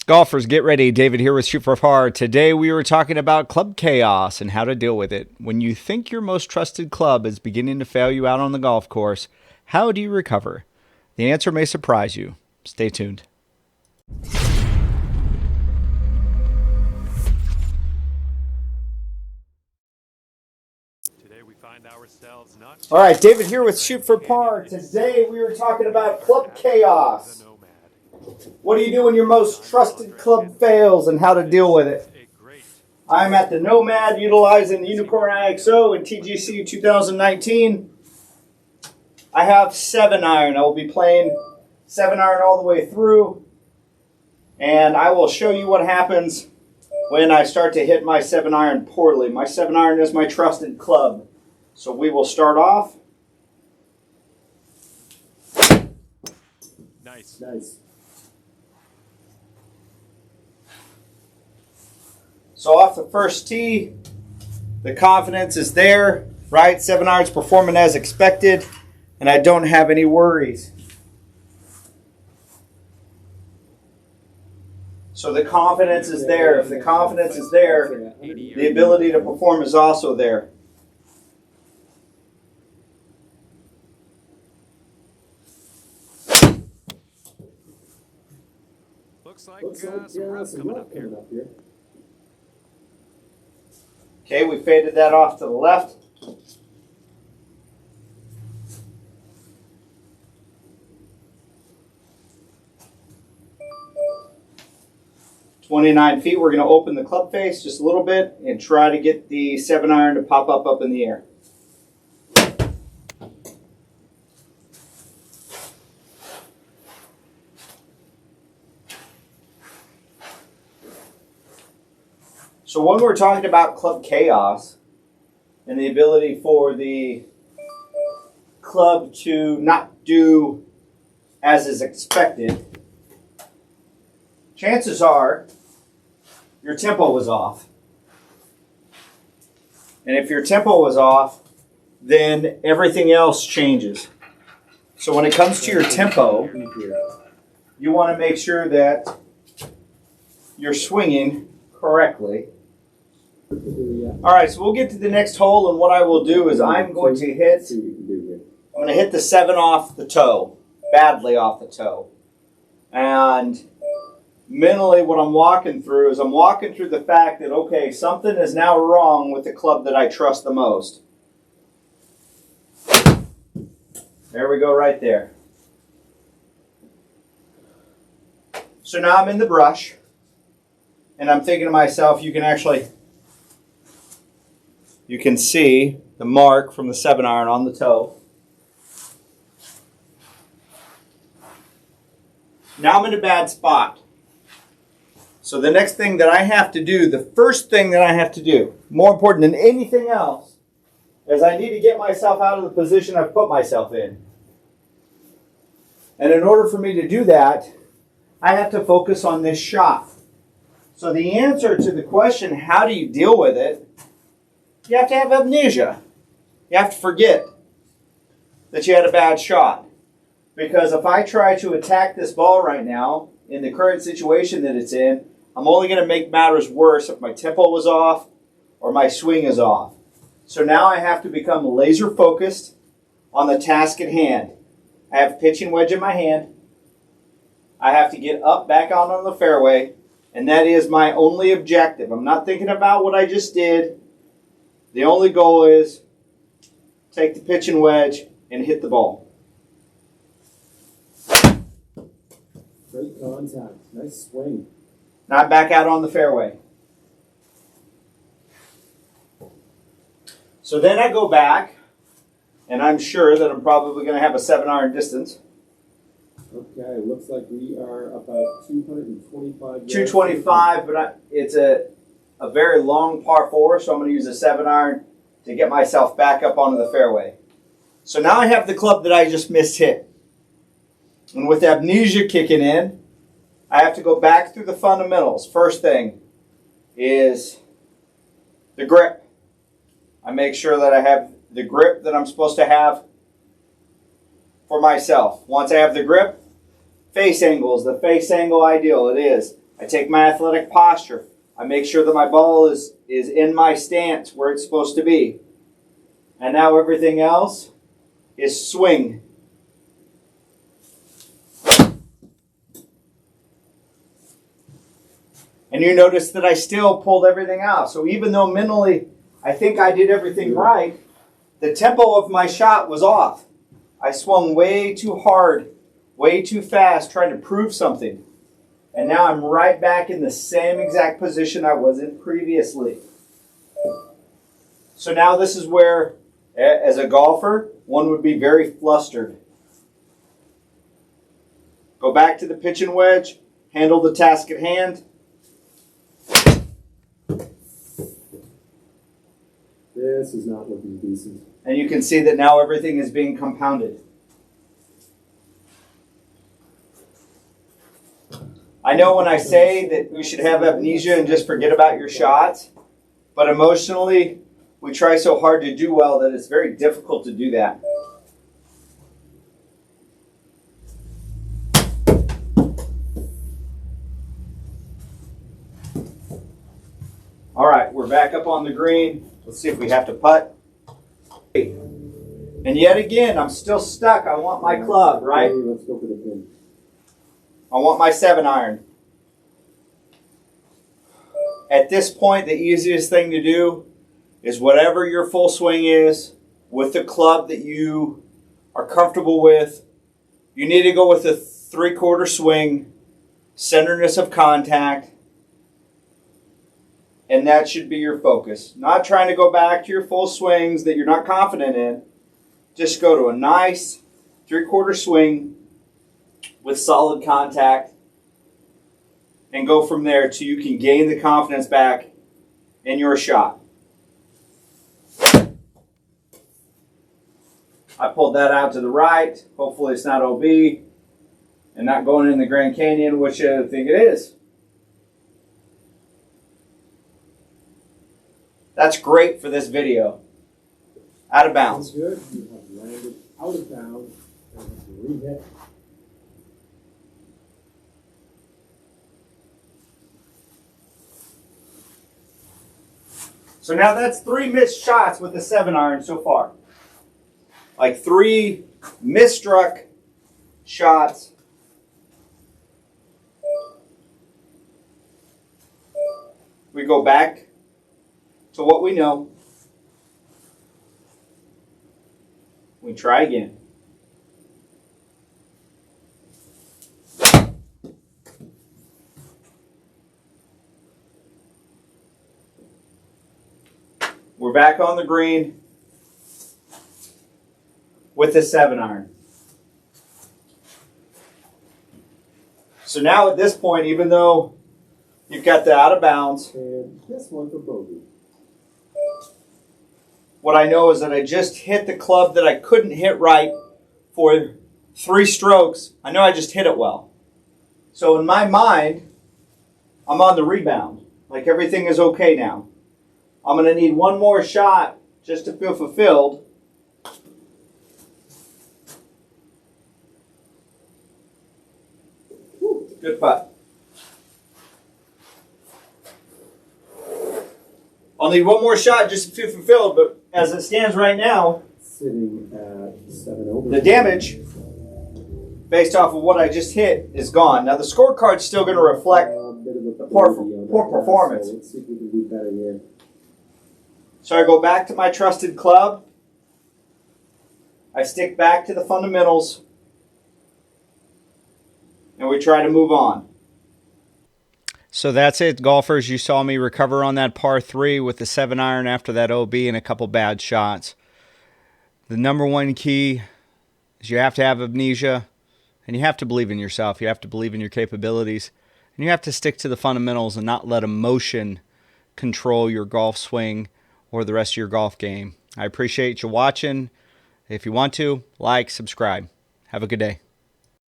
Golfers, get ready. David here with Shoot for Par. Today we were talking about club chaos and how to deal with it. When you think your most trusted club is beginning to fail you out on the golf course, how do you recover? The answer may surprise you. Stay tuned. All right, David here with Shoot for Par. Today we were talking about club chaos. What do you do when your most trusted club fails and how to deal with it? I'm at the Nomad utilizing the Unicorn IXO in TGC 2019. I have 7-iron. I will be playing 7-iron all the way through. And I will show you what happens when I start to hit my 7-iron poorly. My 7-iron is my trusted club. So we will start off. Nice. So off the first tee, the confidence is there, right? 7-iron's performing as expected, and I don't have any worries. So the confidence is there. If the confidence is there, the ability to perform is also there. Looks like some rough coming up here. Okay, we faded that off to the left. "29 feet, we're going to open the club face just a little bit and try to get the 7-iron to pop up in the air. So when we're talking about club chaos and the ability for the club to not do as is expected, chances are your tempo was off. And if your tempo was off, then everything else changes. So when it comes to your tempo, you want to make sure that you're swinging correctly. All right, so we'll get to the next hole, and what I will do is I'm going to hit the 7 off the toe, badly off the toe. And mentally what I'm walking through is I'm walking through the fact that, okay, something is now wrong with the club that I trust the most. There we go right there. So now I'm in the brush, and I'm thinking to myself, you can see the mark from the 7-iron on the toe. Now I'm in a bad spot. So the next thing that I have to do, the first thing that I have to do, more important than anything else, is I need to get myself out of the position I've put myself in. And in order for me to do that, I have to focus on this shot. So the answer to the question, how do you deal with it? You have to have amnesia. You have to forget that you had a bad shot. Because if I try to attack this ball right now, in the current situation that it's in, I'm only going to make matters worse if my tempo was off or my swing is off. So now I have to become laser focused on the task at hand. I have a pitching wedge in my hand. I have to get up, back out on the fairway, and that is my only objective. I'm not thinking about what I just did. The only goal is take the pitching wedge and hit the ball. Great contact. Nice swing. Not back out on the fairway. So then I go back, and I'm sure that I'm probably going to have a 7-iron distance. Okay, looks like we are about 225 yards. 225, but it's a very long par 4, so I'm going to use a 7-iron to get myself back up onto the fairway. So now I have the club that I just missed hit. And with amnesia kicking in, I have to go back through the fundamentals. First thing is the grip. I make sure that I have the grip that I'm supposed to have for myself. Once I have the grip, face angle is the face angle ideal. It is I take my athletic posture. I make sure that my ball is in my stance where it's supposed to be. And now everything else is swing. And you notice that I still pulled everything out. So even though mentally I think I did everything right, the tempo of my shot was off. I swung way too hard, way too fast, trying to prove something. And now I'm right back in the same exact position I was in previously. So now this is where, as a golfer, one would be very flustered. Go back to the pitch and wedge, handle the task at hand. This is not looking decent. And you can see that now everything is being compounded. I know when I say that you should have amnesia and just forget about your shots, but emotionally, we try so hard to do well that it's very difficult to do that. All right, we're back up on the green. Let's see if we have to putt. And yet again, I'm still stuck. I want my club, right? Let's go for the pin. I want my 7-iron. At this point, the easiest thing to do is whatever your full swing is, with the club that you are comfortable with, you need to go with a 3/4 swing, centerness of contact, and that should be your focus. Not trying to go back to your full swings that you're not confident in. Just go to a nice 3/4 swing with solid contact and go from there till you can gain the confidence back in your shot. I pulled that out to the right. Hopefully it's not OB and not going in the Grand Canyon, which I think it is. That's great for this video. Out of bounds. Good. You have landed out of bounds and re-hit. So now that's 3 missed shots with the 7-iron so far. Like 3 misstruck shots. We go back to what we know. We try again. We're back on the green with the 7-iron. So now at this point, even though you've got the out of bounds, And this one for bogey. what I know is that I just hit the club that I couldn't hit right for 3 strokes. I know I just hit it well. So in my mind, I'm on the rebound. Like everything is okay now. I'm going to need one more shot just to feel fulfilled. Good putt. I'll need one more shot just to feel fulfilled, but as it stands right now, Sitting at 7 over. the damage, based off of what I just hit, is gone. Now the scorecard's still going to reflect the poor performance. So let's see if we can do better here. So I go back to my trusted club. I stick back to the fundamentals. And we try to move on. So that's it, golfers. You saw me recover on that par 3 with the 7-iron after that OB and a couple bad shots. The number one key is you have to have amnesia, and you have to believe in yourself. You have to believe in your capabilities, and you have to stick to the fundamentals and not let emotion control your golf swing or the rest of your golf game. I appreciate you watching. If you want to, like, subscribe. Have a good day.